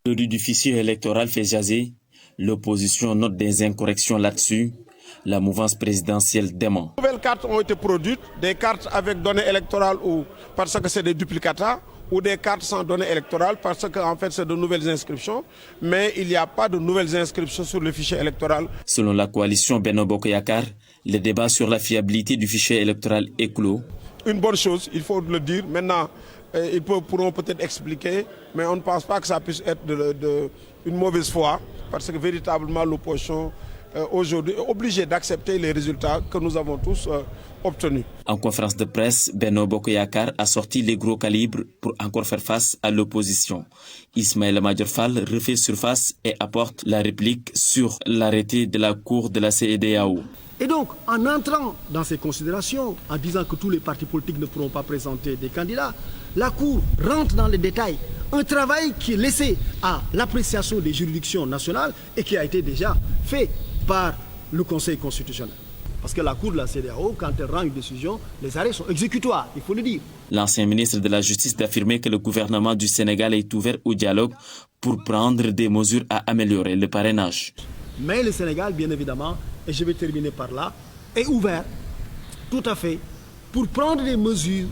Le du fichier électoral fait jaser. L'opposition note des incorrections là-dessus. La mouvance présidentielle dément. De nouvelles cartes ont été produites, des cartes avec données électorales ou parce que c'est des duplicata, ou des cartes sans données électorales parce qu'en fait c'est de nouvelles inscriptions, mais il n'y a pas de nouvelles inscriptions sur le fichier électoral. Selon la coalition Benno Bokk Yakaar, le débat sur la fiabilité du fichier électoral est clos. Une bonne chose, il faut le dire. Maintenant, ils pourront peut-être expliquer, mais on ne pense pas que ça puisse être une mauvaise foi, parce que véritablement l'opposition aujourd'hui est obligée d'accepter les résultats que nous avons tous obtenus. En conférence de presse, Benno Bokk Yakaar a sorti les gros calibres pour encore faire face à l'opposition. Ismaïla Madior Fall refait surface et apporte la réplique sur l'arrêté de la Cour de la CEDEAO. Et donc, en entrant dans ces considérations, en disant que tous les partis politiques ne pourront pas présenter des candidats, la Cour rentre dans les détails. Un travail qui est laissé à l'appréciation des juridictions nationales et qui a été déjà fait par le Conseil constitutionnel. Parce que la Cour de la CEDEAO, quand elle rend une décision, les arrêts sont exécutoires, il faut le dire. L'ancien ministre de la Justice d'affirmer que le gouvernement du Sénégal est ouvert au dialogue pour prendre des mesures à améliorer le parrainage. Mais le Sénégal, bien évidemment, et je vais terminer par là, est ouvert, tout à fait, pour prendre des mesures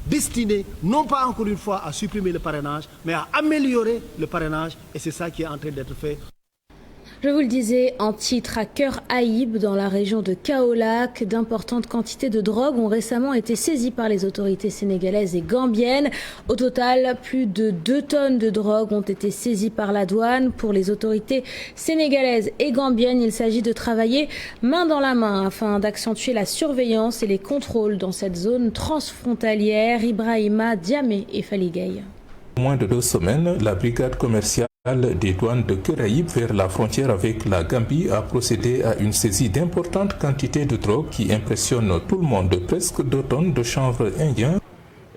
destinées, non pas encore une fois à supprimer le parrainage, mais à améliorer le parrainage, et c'est ça qui est en train d'être fait. Je vous le disais, en titre, à Cœur Aïb, dans la région de Kaolack, d'importantes quantités de drogue ont récemment été saisies par les autorités sénégalaises et gambiennes. Au total, plus de 2 tonnes de drogue ont été saisies par la douane. Pour les autorités sénégalaises et gambiennes, il s'agit de travailler main dans la main afin d'accentuer la surveillance et les contrôles dans cette zone transfrontalière. Ibrahima Diamé et Faligay. En moins de 2 semaines, la brigade commerciale des douanes de Cœur Aïb vers la frontière avec la Gambie a procédé à une saisie d'importantes quantités de drogue qui impressionne tout le monde, presque 2 tonnes de chanvre indien.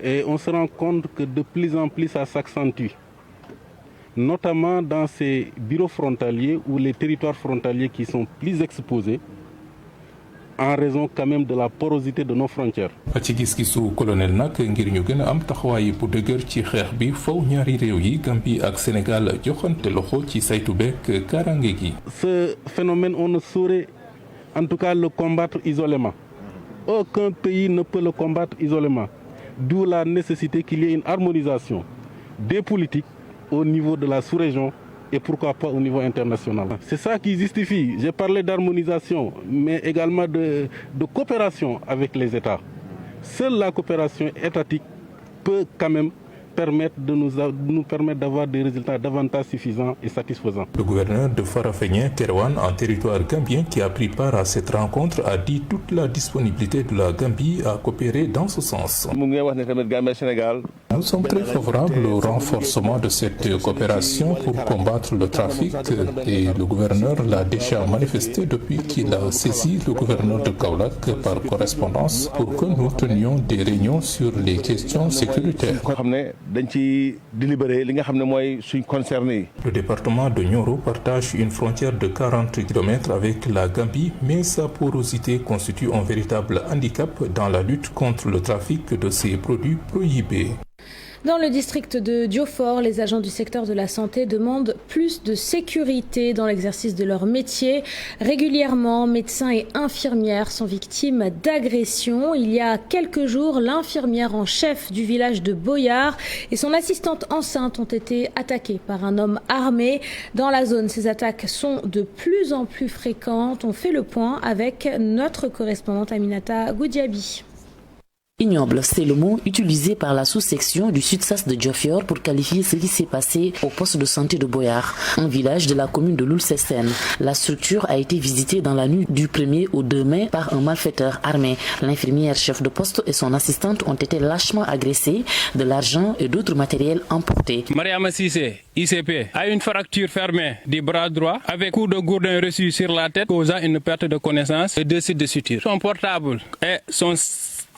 Et on se rend compte que de plus en plus ça s'accentue, notamment dans ces bureaux frontaliers ou les territoires frontaliers qui sont plus exposés en raison quand même de la porosité de nos frontières. ci gis-gisu colonel nag ngir ñu gën a am taxawaay bu dëgër ci xeex bi faw ñaari réew yi Gambie ak Sénégal joxante loxo ci saytu beek kaaraange gi. Ce phénomène on ne saurait en tout cas le combattre isolément. Aucun pays ne peut le combattre isolément. D'où la nécessité qu'il y ait une harmonisation des politiques au niveau de la sous-région et pourquoi pas au niveau international. C'est ça qui justifie. J'ai parlé d'harmonisation, mais également de coopération avec les États. Seule la coopération étatique peut quand même de nous permettre d'avoir des résultats davantage suffisants et satisfaisants. Le gouverneur de Farafenni, Terouane, en territoire gambien, qui a pris part à cette rencontre, a dit toute la disponibilité de la Gambie à coopérer dans ce sens. Nous sommes très favorables au renforcement de cette coopération pour combattre le trafic et le gouverneur l'a déjà manifesté depuis qu'il a saisi le gouverneur de Kaolack par correspondance pour que nous tenions des réunions sur les questions sécuritaires. Le département de Nioro partage une frontière de 40 km avec la Gambie, mais sa porosité constitue un véritable handicap dans la lutte contre le trafic de ces produits prohibés. Dans le district de Diofor, les agents du secteur de la santé demandent plus de sécurité dans l'exercice de leur métier. Régulièrement, médecins et infirmières sont victimes d'agressions. Il y a quelques jours, l'infirmière en chef du village de Boyard et son assistante enceinte ont été attaquées par un homme armé. Dans la zone, ces attaques sont de plus en plus fréquentes. On fait le point avec notre correspondante Aminata Goudiaby. Ignoble, c'est le mot utilisé par la sous-section du Sud-Sas de Diofior pour qualifier ce qui s'est passé au poste de santé de Boyard, un village de la commune de Loul-Sessène. La structure a été visitée dans la nuit du 1er au 2 mai par un malfaiteur armé. L'infirmière chef de poste et son assistante ont été lâchement agressées, de l'argent et d'autres matériels emportés. Mariama Sissé, ICP, a une fracture fermée du bras droit avec coup de gourdin reçu sur la tête causant une perte de connaissance et 2 sites de suture. Son portable et son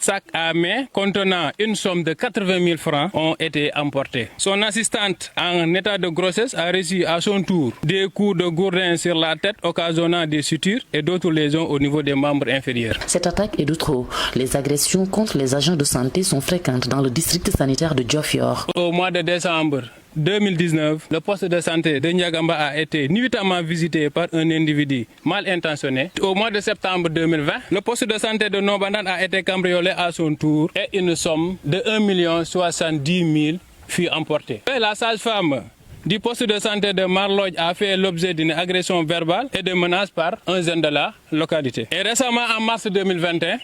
sac à main contenant une somme de 80 000 francs ont été emportés. Son assistante en état de grossesse a reçu à son tour des coups de gourdin sur la tête occasionnant des sutures et d'autres lésions au niveau des membres inférieurs. Cette attaque est de trop. Les agressions contre les agents de santé sont fréquentes dans le district sanitaire de Diofior. Au mois de décembre 2019, le poste de santé de Ndiagamba a été nuitamment visité par un individu mal intentionné. Au mois de septembre 2020, le poste de santé de Nombandan a été cambriolé à son tour et une somme de 1 070 000 fut emportée. Et la sage-femme du poste de santé de Marlodj a fait l'objet d'une agression verbale et de menaces par un jeune de la localité. Et récemment, en mars 2021,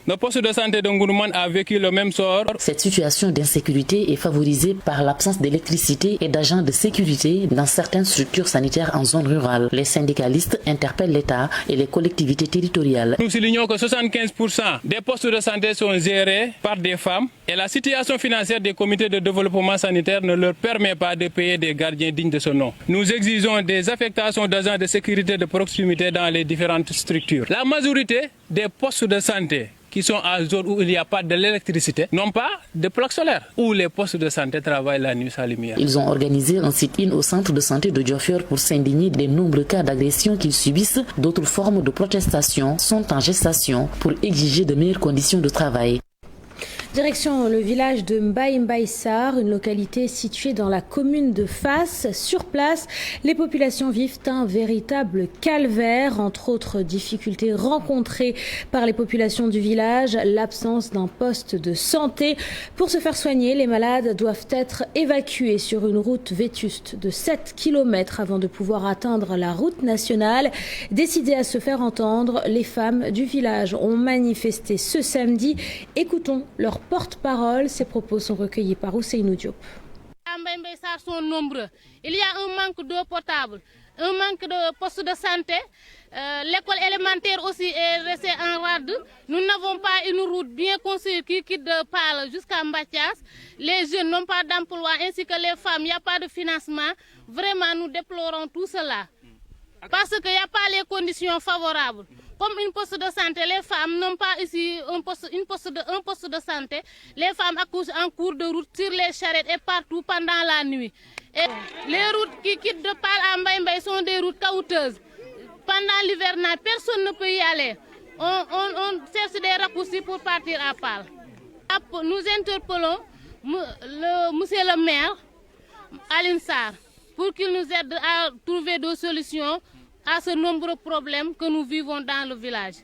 le poste de santé de Ngourouman a vécu le même sort. Cette situation d'insécurité est favorisée par l'absence d'électricité et d'agents de sécurité dans certaines structures sanitaires en zone rurale. Les syndicalistes interpellent l'État et les collectivités territoriales. Nous soulignons que 75% des postes de santé sont gérés par des femmes et la situation financière des comités de développement sanitaire ne leur permet pas de payer des gardiens dignes de ce nom. Nous exigeons des affectations d'agents de sécurité de proximité dans les différentes structures. La majorité des postes de santé qui sont à zone où il n'y a pas de l'électricité, n'ont pas de plaques solaires, où les postes de santé travaillent la nuit sans lumière. Ils ont organisé un sit-in au centre de santé de Diofior pour s'indigner des nombreux cas d'agression qu'ils subissent. D'autres formes de protestation sont en gestation pour exiger de meilleures conditions de travail. Direction le village de Mbaye-Mbaye-Sar, une localité située dans la commune de Fass. Sur place, les populations vivent un véritable calvaire, entre autres difficultés rencontrées par les populations du village, l'absence d'un poste de santé. Pour se faire soigner, les malades doivent être évacués sur une route vétuste de 7 km avant de pouvoir atteindre la route nationale. Décidées à se faire entendre, les femmes du village ont manifesté ce samedi. Écoutons leur porte-parole. Ces propos sont recueillis par Ousseynou Diop. Sont nombreux. Il y a un manque d'eau potable, un manque de postes de santé. L'école élémentaire aussi est restée en rade. Nous n'avons pas une route bien construite qui quitte de Pâle jusqu'à Mbatias. Les jeunes n'ont pas d'emploi ainsi que les femmes. Il n'y a pas de financement. Vraiment, nous déplorons tout cela. Parce qu'il n'y a pas les conditions favorables. Comme une poste de santé, les femmes n'ont pas ici un poste de santé. Les femmes accouchent en cours de route sur les charrettes et partout pendant la nuit. Et les routes qui quittent de Pâle à Mbaye-Mbaye sont des routes caouteuses. Pendant l'hivernage, personne ne peut y aller. On cherche des raccourcis pour partir à Pâle. Nous interpellons monsieur le maire, Aline Sarr, pour qu'il nous aide à trouver des solutions à ce nombreux problèmes que nous vivons dans le village.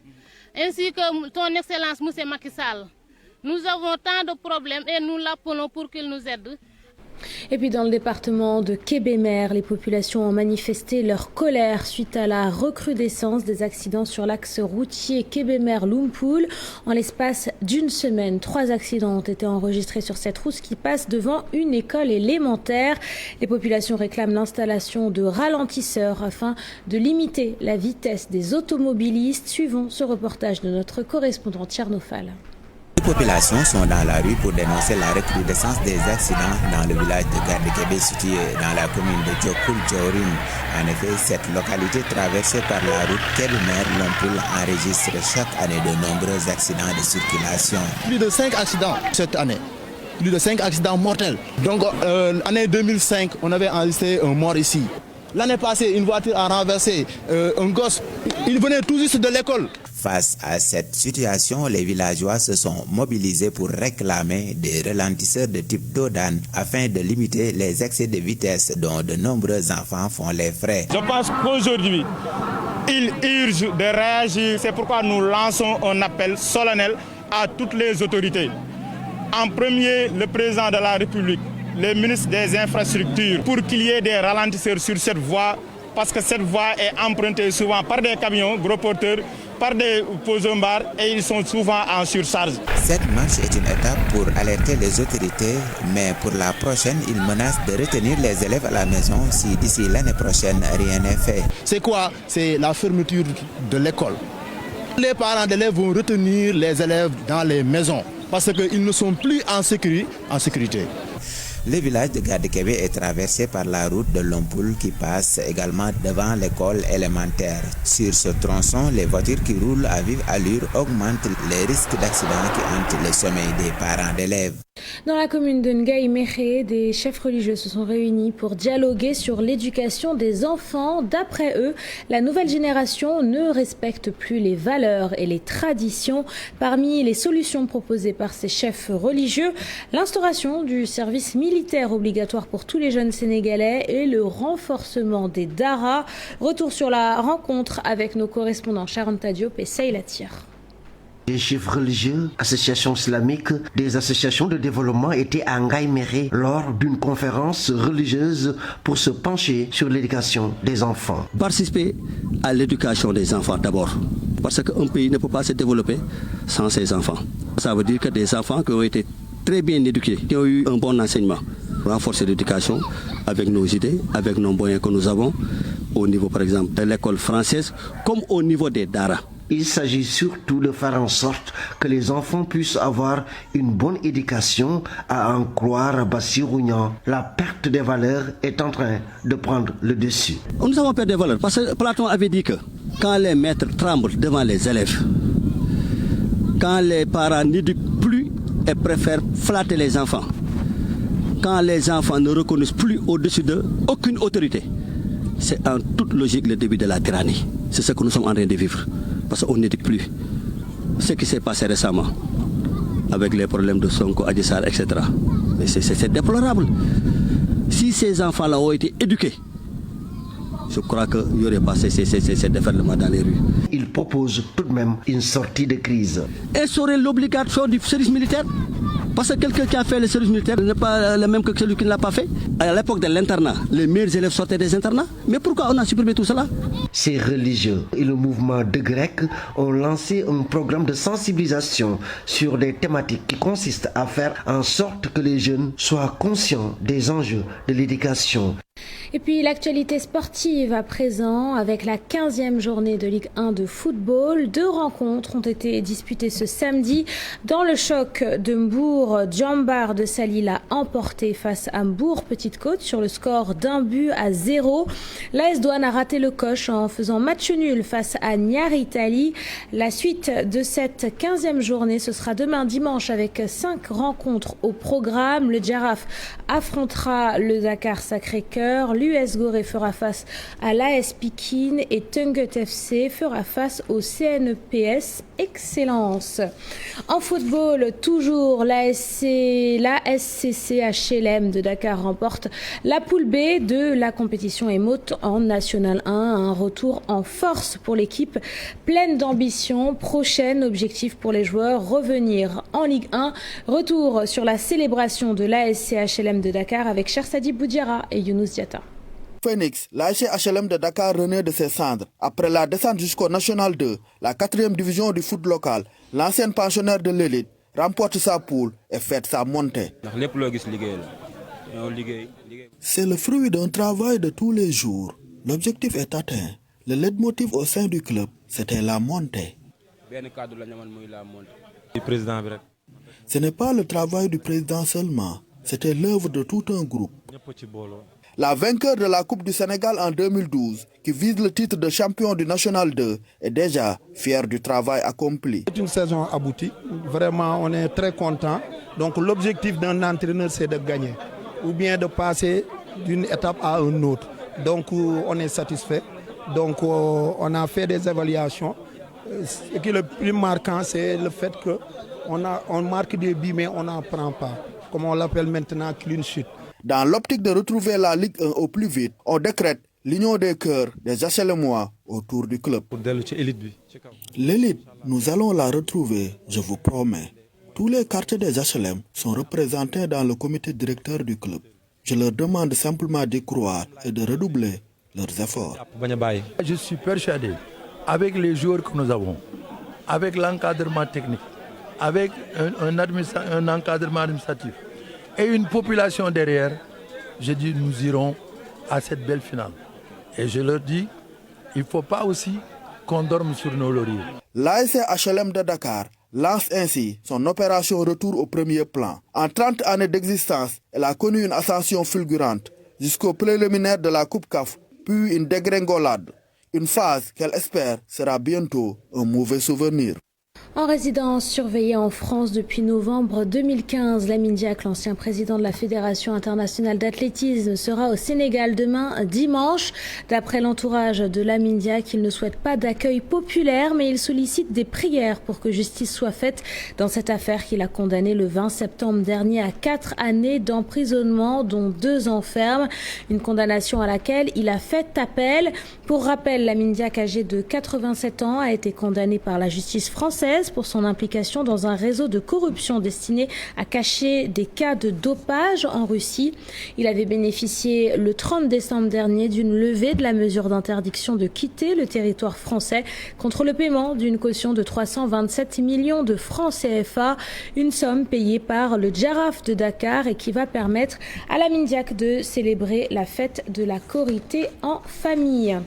Ainsi que son Excellence M. Macky Sall. Nous avons tant de problèmes et nous l'appelons pour qu'il nous aide. Et puis dans le département de Kébémer, les populations ont manifesté leur colère suite à la recrudescence des accidents sur l'axe routier Kébémer-Lompoul. En l'espace d'une semaine, 3 accidents ont été enregistrés sur cette route qui passe devant une école élémentaire. Les populations réclament l'installation de ralentisseurs afin de limiter la vitesse des automobilistes. Suivons ce reportage de notre correspondant Tchernofal. Les populations sont dans la rue pour dénoncer la recrudescence des accidents dans le village de Gardekébé situé dans la commune de Diokoul-Djaourine. En effet, cette localité traversée par la route Kébémer-Lompoul enregistre chaque année de nombreux accidents de circulation. Plus de 5 accidents cette année. Plus de 5 accidents mortels. Donc, l'année 2005, on avait enregistré un mort ici. L'année passée, une voiture a renversé un gosse. Il venait tout juste de l'école. Face à cette situation, les villageois se sont mobilisés pour réclamer des ralentisseurs de type Dodan afin de limiter les excès de vitesse dont de nombreux enfants font les frais. Je pense qu'aujourd'hui, il urge de réagir. C'est pourquoi nous lançons un appel solennel à toutes les autorités. En premier, le président de la République, les ministres des infrastructures, pour qu'il y ait des ralentisseurs sur cette voie, parce que cette voie est empruntée souvent par des camions, gros porteurs, par des poseurs et ils sont souvent en surcharge. Cette marche est une étape pour alerter les autorités, mais pour la prochaine, ils menacent de retenir les élèves à la maison si d'ici l'année prochaine, rien n'est fait. C'est quoi? C'est la fermeture de l'école. Les parents d'élèves vont retenir les élèves dans les maisons parce qu'ils ne sont plus en sécurité. Le village de Gardekébé est traversé par la route de Lompoul qui passe également devant l'école élémentaire. Sur ce tronçon, les voitures qui roulent à vive allure augmentent les risques d'accidents qui hantent le sommeil des parents d'élèves. Dans la commune de Ngaï-Mékhé, des chefs religieux se sont réunis pour dialoguer sur l'éducation des enfants. D'après eux, la nouvelle génération ne respecte plus les valeurs et les traditions. Parmi les solutions proposées par ces chefs religieux, l'instauration du service militaire obligatoire pour tous les jeunes Sénégalais et le renforcement des daras. Retour sur la rencontre avec nos correspondants Charanta Diop et Seyla Tir. Des chefs religieux, associations islamiques, des associations de développement étaient à Ngaï-Mékhé lors d'une conférence religieuse pour se pencher sur l'éducation des enfants. Participer à l'éducation des enfants d'abord, parce qu'un pays ne peut pas se développer sans ses enfants. Ça veut dire que des enfants qui ont été très bien éduqués, qui ont eu un bon enseignement, renforcer l'éducation avec nos idées, avec nos moyens que nous avons, au niveau par exemple de l'école française, comme au niveau des daras. Il s'agit surtout de faire en sorte que les enfants puissent avoir une bonne éducation, à en croire Bassirou Niang. La perte des valeurs est en train de prendre le dessus. Nous avons perdu des valeurs parce que Platon avait dit que quand les maîtres tremblent devant les élèves, quand les parents n'éduquent plus et préfèrent flatter les enfants, quand les enfants ne reconnaissent plus au-dessus d'eux aucune autorité, c'est en toute logique le début de la tyrannie. C'est ce que nous sommes en train de vivre. Parce qu'on n'éduque plus. Ce qui s'est passé récemment, avec les problèmes de Sonko, Adji Sarr, etc. Mais c'est déplorable. Si ces enfants-là ont été éduqués, je crois qu'il n'y aurait pas ces déferlements dans les rues. Il propose tout de même une sortie de crise. Instaurer l'obligation du service militaire. Parce que quelqu'un qui a fait le service militaire n'est pas le même que celui qui ne l'a pas fait. À l'époque de l'internat, les meilleurs élèves sortaient des internats. Mais pourquoi on a supprimé tout cela? Ces religieux et le mouvement de Grec ont lancé un programme de sensibilisation sur des thématiques qui consistent à faire en sorte que les jeunes soient conscients des enjeux de l'éducation. Et puis l'actualité sportive à présent avec la 15e journée de Ligue 1 de football. 2 rencontres ont été disputées ce samedi. Dans le choc de Mbour, Djambar de Salil a emporté face à Mbour Petite Côte sur le score d'1-0. L'AS Douane a raté le coche en faisant match nul face à Niary Italie. La suite de cette 15e journée, ce sera demain dimanche avec 5 rencontres au programme. Le Djaraf affrontera le Dakar Sacré-Cœur. L'US Gorée fera face à l'AS Pikine et Tungut FC fera face au CNPS Excellence. En football, toujours la SCC HLM de Dakar remporte la poule B de la compétition et monte en National 1. Un retour en force pour l'équipe pleine d'ambition. Prochain objectif pour les joueurs, revenir en Ligue 1. Retour sur la célébration de l'ASC HLM de Dakar avec Chersadi Boudiara et Younous Diatta. Phoenix, l'ASC HLM de Dakar renaît de ses cendres. Après la descente jusqu'au National 2, la 4e division du foot local, l'ancienne pensionnaire de l'élite remporte sa poule et fête sa montée. C'est le fruit d'un travail de tous les jours. L'objectif est atteint. Le leitmotiv au sein du club, c'était la montée. Ce n'est pas le travail du président seulement, c'était l'œuvre de tout un groupe. La vainqueur de la Coupe du Sénégal en 2012, qui vise le titre de champion du National 2, est déjà fière du travail accompli. C'est une saison aboutie. Vraiment, on est très content. Donc l'objectif d'un entraîneur, c'est de gagner, ou bien de passer d'une étape à une autre. Donc on est satisfait. Donc on a fait des évaluations. Ce qui est le plus marquant, c'est le fait qu'on marque des buts, mais on n'en prend pas. Comme on l'appelle maintenant, clean sheet. Dans l'optique de retrouver la Ligue 1 au plus vite, on décrète l'union des cœurs des HLMois autour du club. L'élite, nous allons la retrouver, je vous promets. Tous les quartiers des HLM sont représentés dans le comité directeur du club. Je leur demande simplement d'y croire et de redoubler leurs efforts. Je suis persuadé, avec les joueurs que nous avons, avec l'encadrement technique, avec un encadrement administratif, et une population derrière, je dis nous irons à cette belle finale. Et je leur dis, il ne faut pas aussi qu'on dorme sur nos lauriers. L'ASC HLM de Dakar lance ainsi son opération retour au premier plan. En 30 années d'existence, elle a connu une ascension fulgurante jusqu'au préliminaire de la Coupe CAF, puis une dégringolade. Une phase qu'elle espère sera bientôt un mauvais souvenir. En résidence surveillée en France depuis novembre 2015, Lamine Diack, l'ancien président de la Fédération internationale d'athlétisme, sera au Sénégal demain dimanche. D'après l'entourage de Lamine Diack, il ne souhaite pas d'accueil populaire, mais il sollicite des prières pour que justice soit faite dans cette affaire qu'il a condamnée le 20 septembre dernier à 4 années d'emprisonnement, dont 2 ans ferme. Une condamnation à laquelle il a fait appel. Pour rappel, Lamine Diack, âgé de 87 ans, a été condamné par la justice française pour son implication dans un réseau de corruption destiné à cacher des cas de dopage en Russie. Il avait bénéficié le 30 décembre dernier d'une levée de la mesure d'interdiction de quitter le territoire français contre le paiement d'une caution de 327 millions de francs CFA, une somme payée par le Djaraf de Dakar et qui va permettre à Lamine Diack de célébrer la fête de la Korité en famille.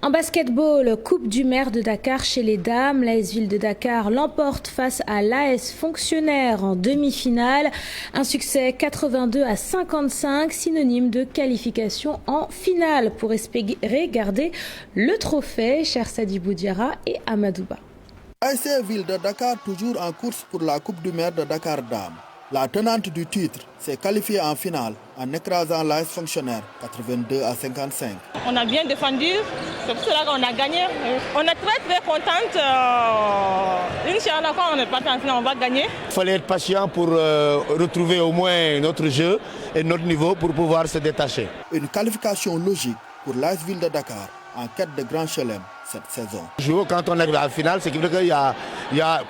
En basketball, Coupe du maire de Dakar chez les dames, l'AS Ville de Dakar l'emporte face à l'AS Fonctionnaire en demi-finale. Un succès 82-55, synonyme de qualification en finale pour espérer garder le trophée. Cher Sadibou Diarra et Amadouba. AS Ville de Dakar toujours en course pour la Coupe du maire de Dakar dames. La tenante du titre s'est qualifiée en finale en écrasant l'AS Fonctionnaire 82-55. On a bien défendu, c'est pour cela qu'on a gagné. On est très très contente. Inch'Allah, quand on est parti en finale, on va gagner. Il fallait être patient pour retrouver au moins notre jeu et notre niveau pour pouvoir se détacher. Une qualification logique pour l'AS Ville de Dakar en quête de grand chelem cette saison. Quand on arrive à la finale, c'est qu'il y a,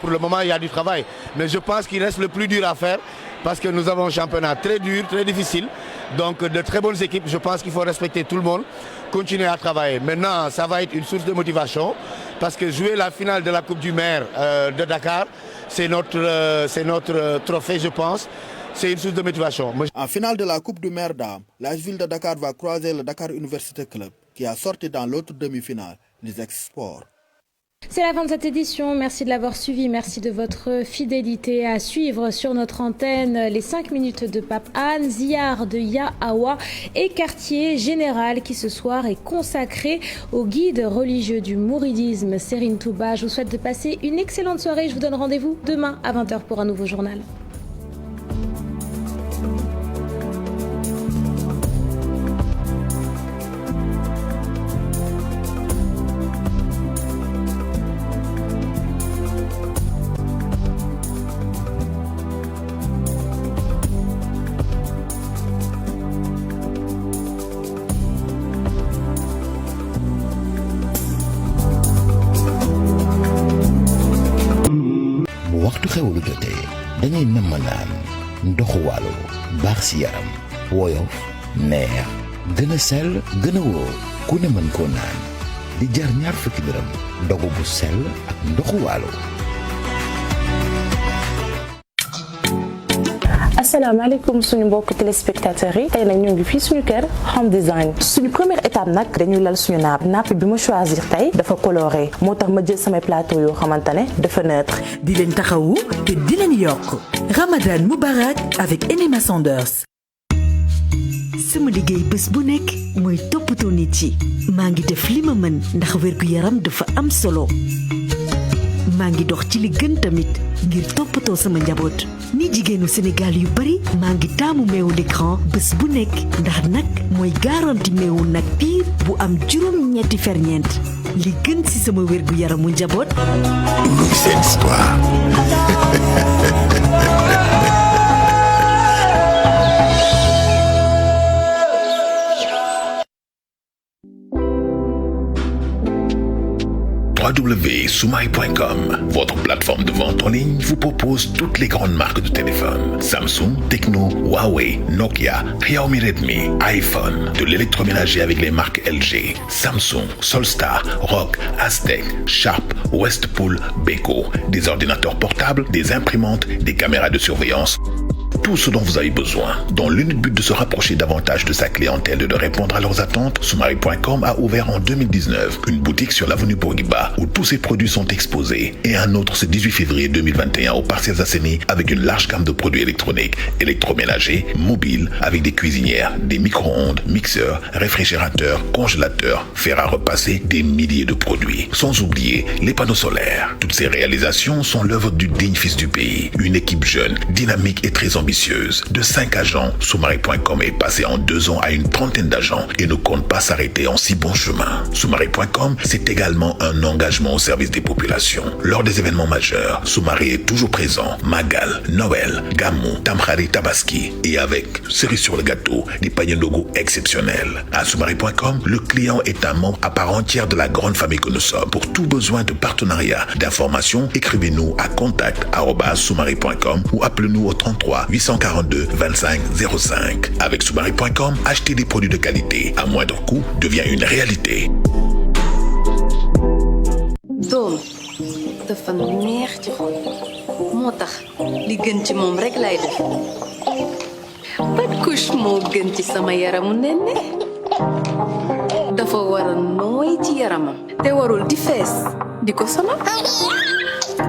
pour le moment, il y a du travail. Mais je pense qu'il reste le plus dur à faire parce que nous avons un championnat très dur, très difficile. Donc de très bonnes équipes, je pense qu'il faut respecter tout le monde, continuer à travailler. Maintenant, ça va être une source de motivation parce que jouer la finale de la Coupe du maire de Dakar, c'est notre trophée, je pense. C'est une source de motivation. En finale de la Coupe du maire dames, l'AS Ville de Dakar va croiser le Dakar Université Club qui a sorti dans l'autre demi-finale, les Ex-Sports. C'est la fin de cette édition. Merci de l'avoir suivi. Merci de votre fidélité. À suivre sur notre antenne les 5 minutes de Pape Anne, Ziyar de Yahawa et Quartier Général qui ce soir est consacré au guide religieux du mouridisme, Serine Touba. Je vous souhaite de passer une excellente soirée. Je vous donne rendez-vous demain à 20h pour un nouveau journal. xewlu jotee dañuy namm naan ndoxu Waalo baax si yaram woyof neex gën a sell gën a wóor ku ne mën koo naan di jar ñaar fukki dërëm ndogu bu sell ak ndoxu Waalo. asalaamaaleykum suñu mbokk téléspectateurs yi tey nag ñu ngi fii suñu kër Home Design suñu première étape nag dañuy lal suñu napp bi ma choisir tey dafa coloré moo tax ma jël samay plateau yoo xamante ne dafa neutre. di leen taxawu te di leen yokk Ramadan Moubarak avec Enema Sanders. sama liggéey bés bu nekk mooy toppatoo nit yi maa ngi def li ma mën ndax wérgu yaram dafa am solo maa ngi dox ci li gën tamit ngir toppatoo sama njaboot ni jigéenu Sénégal yu bari maa ngi taamu meewu l'écran bés bu nekk ndax nag mooy garanti meewu nag piir bu am juróom-ñetti ferñeent li gën ci sama wérgu yaramu njaboot. Luy seen histoire. www.soumay.com, votre plateforme de vente en ligne, vous propose toutes les grandes marques de téléphones. Samsung, Tecno, Huawei, Nokia, Xiaomi, Redmi, iPhone, de l'électroménager avec les marques LG, Samsung, Solstar, Rock, Aztec, Sharp, Westpool, Beko, des ordinateurs portables, des imprimantes, des caméras de surveillance. tout ce dont vous avez besoin. Dans l'unique but de se rapprocher davantage de sa clientèle et de répondre à leurs attentes, Soumari.com a ouvert en 2019 une boutique sur l'avenue Bourguiba où tous ses produits sont exposés et un autre ce 18 février 2021 au Parcelles Assainies avec une large gamme de produits électroniques, électroménagers, mobiles avec des cuisinières, des micro-ondes, mixeurs, réfrigérateurs, congélateurs, fer à repasser, des milliers de produits. Sans oublier les panneaux solaires. Toutes ces réalisations sont l'œuvre du digne fils du pays. Une équipe jeune, dynamique et très ambitieuse. De 5 agents, Soumari.com est passé en 2 ans à une trentaine d'agents et ne compte pas s'arrêter en si bon chemin. Soumari.com, c'est également un engagement au service des populations. Lors des événements majeurs, Soumari est toujours présent. Magal, Noël, Gamou, Tamkhari, Tabaski et avec, cerise sur le gâteau, des paniers Ndogo exceptionnels. À Soumari.com, le client est un membre à part entière de la grande famille que nous sommes. Pour tout besoin de partenariat, d'informations, écrivez-nous à contact@soumari.com ou appelez-nous au 33 842 25 05. Avec Soumari.com, acheter des produits de qualité à moindre coût devient une réalité. doom dafa neex ci xol moo tax li gën ci moom rek lay def pat couche moo gën ci sama yaramu nenne dafa war a nooy ci yaramam te warul di fees di ko sonal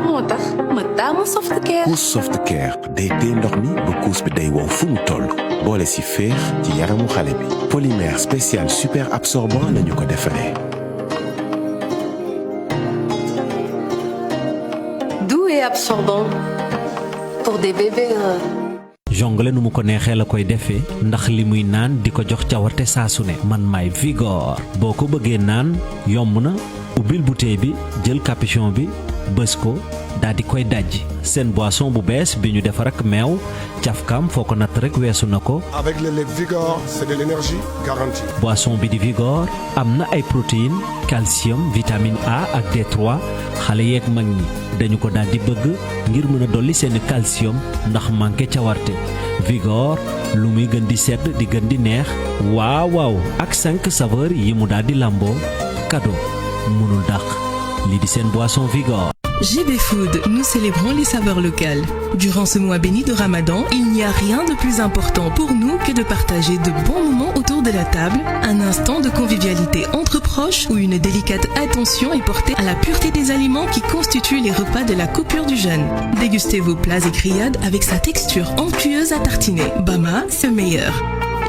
moo tax ma taamu Softcare. Couche Softcare day téye ndox mi ba couche bi day wow fu mu toll boole si féex ci yaramu xale bi polymère spécial super absorbant lañu ko defaree. Doux et absorbant pour des bébés. jongle nu mu ko neexee la koy defee ndax li muy naan di ko jox cawarte saa su ne man maay Vigor boo ko bëggee naan yomb na ubbil bouteille bi jël capuchon bi bës ko daal di koy dajji seen boisson bu bees bi ñu defar ak meew cafkaam foo ko natt rek weesu na ko. avec le lait Vigor c'est de l'énergie garantie. boisson bi di Vigor am na ay protéines calcium vitamine A ak D3 xale yeeg mag ñi dañu ko daal di bëgg ngir mën a dolli seen calcium ndax manqué cawarte Vigor lu muy gën di sedd di gën di neex waaw waaw ak 5 saveurs yi mu daal di lamboo cadeau mënul dàq lii di seen boisson Vigor. GB Food, nous célébrons les saveurs locales. Durant ce mois béni de Ramadan, il n'y a rien de plus important pour nous que de partager de bons moments autour de la table, un instant de convivialité entre proches où une délicate attention est portée à la pureté des aliments qui constituent les repas de la coupure du jeûne. Dégustez vos plats et grillades avec sa texture onctueuse à tartiner. Bama, c'est le meilleur.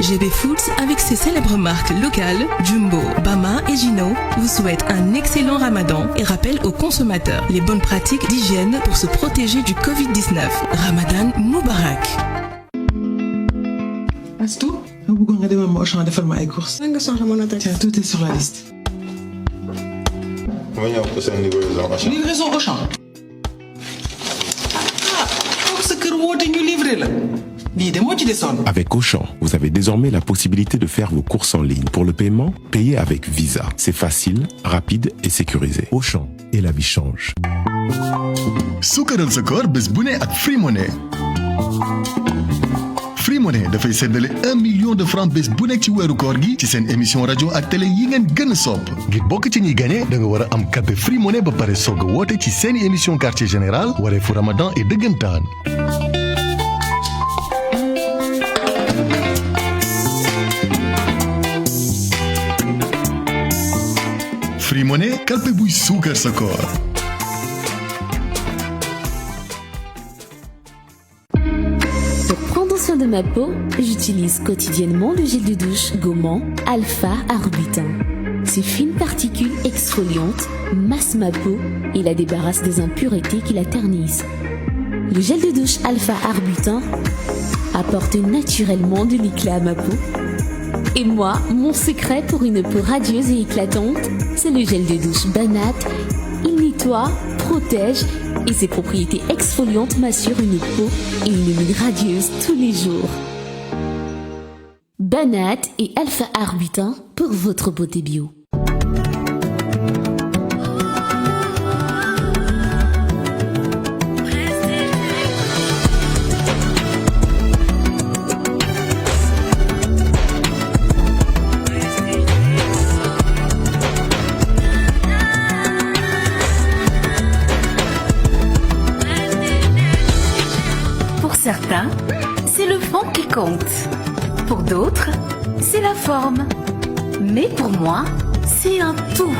GB Foods, avec ses célèbres marques locales, Jumbo, Bama et Gino, vous souhaite un excellent Ramadan et rappelle aux consommateurs les bonnes pratiques d'hygiène pour se protéger du Covid-19. Ramadan Moubarak. Astou, je veux que tu me fasses des courses. Tiens, tout est sur la liste. Livraison au champ. Ah, faut que ce que tu livrer là. Avec Auchan, vous avez désormais la possibilité de faire vos courses en ligne. Pour le paiement, payez avec Visa. C'est facile, rapide et sécurisé. Auchan, et la vie change. Sukaral sa koor bés bu ne ak Free Money. Free Money dafay séddale 1 million de francs bés bu nekk ci weeru koor gi ci seen émission rajo ak télé yi ngeen gën a sopp. Ngir bokk ci ñuy gagné da nga war a am carte Free Money ba pare soog a woote ci seen émission quartier général wareefu Ramadan et dëggantaan. Free Money, kalpe buy suukar sa koor. Pour prendre soin de ma peau, j'utilise quotidiennement le gel de douche gommant Alpha Arbutin. Ces fines particules exfoliantes massent ma peau et la débarrassent des impuretés qui la ternissent. Le gel de douche Alpha Arbutin apporte naturellement de l'éclat à ma peau. Et moi, mon secret pour une peau radieuse et éclatante, c'est le gel de douche Banat. Il nettoie, protège et ses propriétés exfoliantes m'assurent une peau et une mine radieuse tous les jours. Banat et Alpha Arbutin pour votre beauté bio. l'équipement qui compte. Pour d'autres, c'est la forme. Mais pour moi, c'est un tout.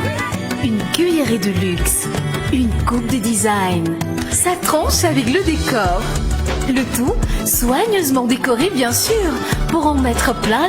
Une cuillerée de luxe, une coupe de design. Ça tranche avec le décor. Le tout soigneusement décoré, bien sûr, pour en mettre plein